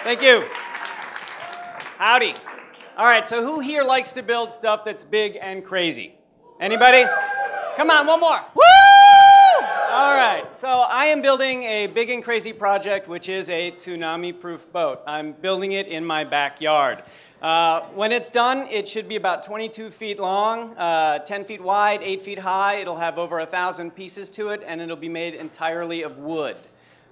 Thank you. Howdy. All right, so who here likes to build stuff that's big and crazy? Anybody? Come on, one more. Woo! All right, so I am building a big and crazy project, which is a tsunami-proof boat. I'm building it in my backyard. When it's done, it should be about 22 feet long, 10 feet wide, 8 feet high. It'll have over 1,000 pieces to it, and it'll be made entirely of wood.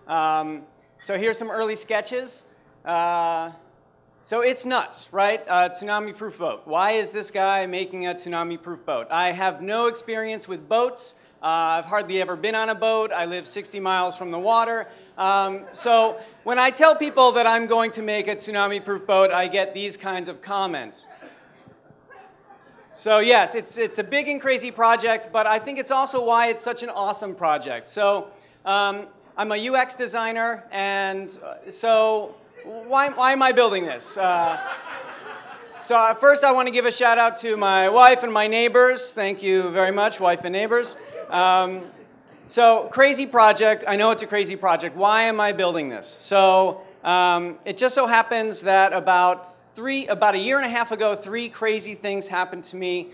So here's some early sketches. So it's nuts, right? Tsunami-proof boat. Why is this guy making a tsunami-proof boat? I have no experience with boats. I've hardly ever been on a boat. I live 60 miles from the water. So when I tell people that I'm going to make a tsunami-proof boat, I get these kinds of comments. So yes, it's a big and crazy project, but I think it's also why it's such an awesome project. So I'm a UX designer, and so why am I building this? So first I want to give a shout out to my wife and my neighbors. Thank you very much, wife and neighbors. So crazy project. I know it's a crazy project. Why am I building this? So it just so happens that about a year and a half ago, 3 crazy things happened to me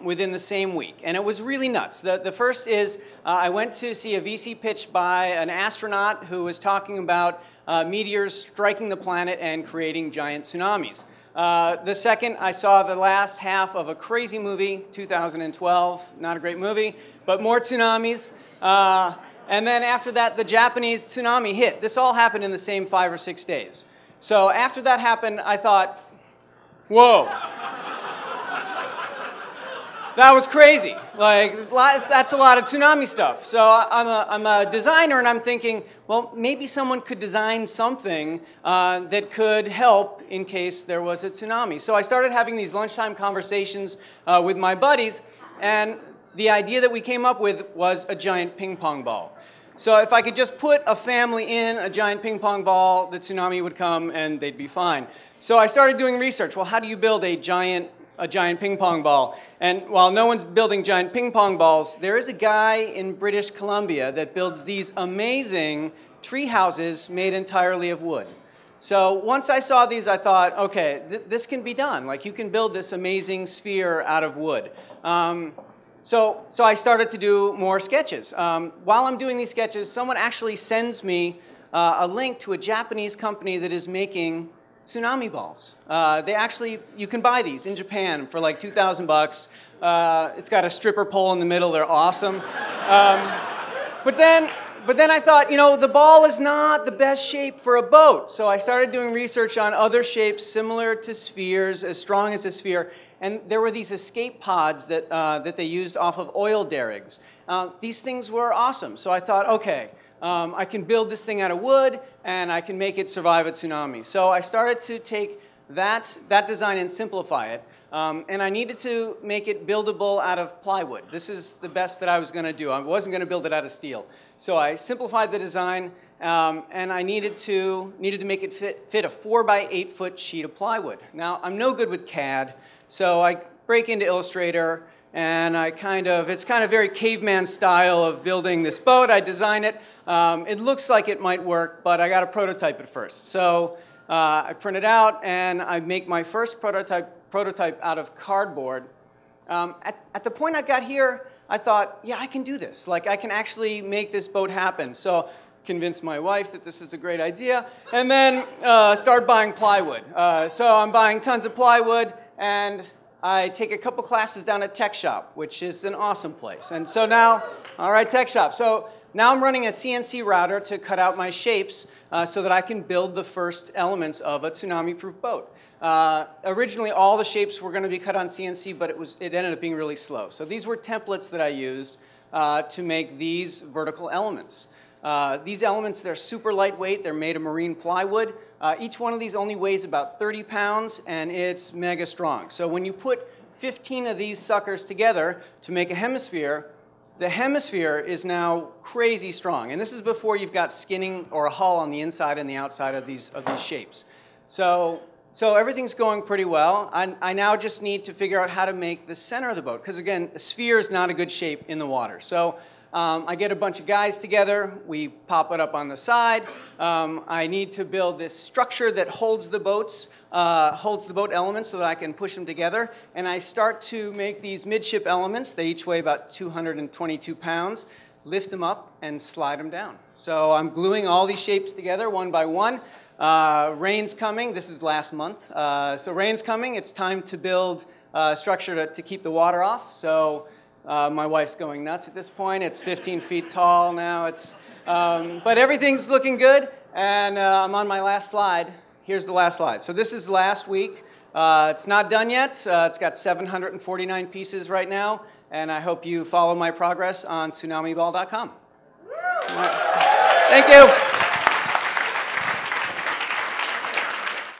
within the same week. And it was really nuts. The first is I went to see a VC pitch by an astronaut who was talking about meteors striking the planet and creating giant tsunamis. The second, I saw the last half of a crazy movie, 2012. Not a great movie, but more tsunamis. And then after that, the Japanese tsunami hit. This all happened in the same 5 or 6 days. So after that happened, I thought, whoa. That was crazy. Like, that's a lot of tsunami stuff. So I'm a designer, and I'm thinking, well, maybe someone could design something that could help in case there was a tsunami. So I started having these lunchtime conversations with my buddies, and the idea that we came up with was a giant ping pong ball. So if I could just put a family in a giant ping pong ball, the tsunami would come and they'd be fine. So I started doing research. Well, how do you build a giant ping pong ball? And while no one's building giant ping pong balls, there is a guy in British Columbia that builds these amazing tree houses made entirely of wood. So once I saw these, I thought, okay, this can be done. Like, you can build this amazing sphere out of wood. So I started to do more sketches. While I'm doing these sketches, someone actually sends me a link to a Japanese company that is making tsunami balls. You can buy these in Japan for like 2,000 bucks. It's got a stripper pole in the middle. They're awesome. But then I thought, you know, the ball is not the best shape for a boat. So I started doing research on other shapes similar to spheres, as strong as a sphere. And there were these escape pods that they used off of oil derricks. These things were awesome. So I thought, okay, I can build this thing out of wood, and I can make it survive a tsunami. So I started to take that design and simplify it. And I needed to make it buildable out of plywood. This is the best that I was going to do. I wasn't going to build it out of steel. So I simplified the design, and I needed to make it fit a 4 by 8 foot sheet of plywood. Now, I'm no good with CAD, so I break into Illustrator, and it's kind of very caveman style of building this boat. I design it. It looks like it might work, but I got to prototype it first. So I print it out, and I make my first prototype out of cardboard. At the point I got here, I thought, yeah, I can do this. Like, I can actually make this boat happen. So convinced my wife that this is a great idea, and then start buying plywood. So I'm buying tons of plywood, and I take a couple classes down at Tech Shop, which is an awesome place. And so now, all right, Tech Shop. So now I'm running a CNC router to cut out my shapes so that I can build the first elements of a tsunami-proof boat. Originally, all the shapes were going to be cut on CNC, but it ended up being really slow. So these were templates that I used to make these vertical elements. These elements, they're super lightweight. They're made of marine plywood. Each one of these only weighs about 30 pounds, and it's mega strong. So when you put 15 of these suckers together to make a hemisphere, the hemisphere is now crazy strong. And this is before you've got skinning or a hull on the inside and the outside of these shapes. So everything's going pretty well. I now just need to figure out how to make the center of the boat, because again, a sphere is not a good shape in the water. So I get a bunch of guys together, we pop it up on the side. I need to build this structure that holds the boat elements so that I can push them together. And I start to make these midship elements. They each weigh about 222 pounds. Lift them up and slide them down. So I'm gluing all these shapes together one by one. Rain's coming. This is last month. So rain's coming. It's time to build structure to keep the water off. So my wife's going nuts at this point. It's 15 feet tall now. But everything's looking good. And I'm on my last slide. Here's the last slide. So this is last week. It's not done yet. It's got 749 pieces right now. And I hope you follow my progress on tsunamiball.com. Thank you.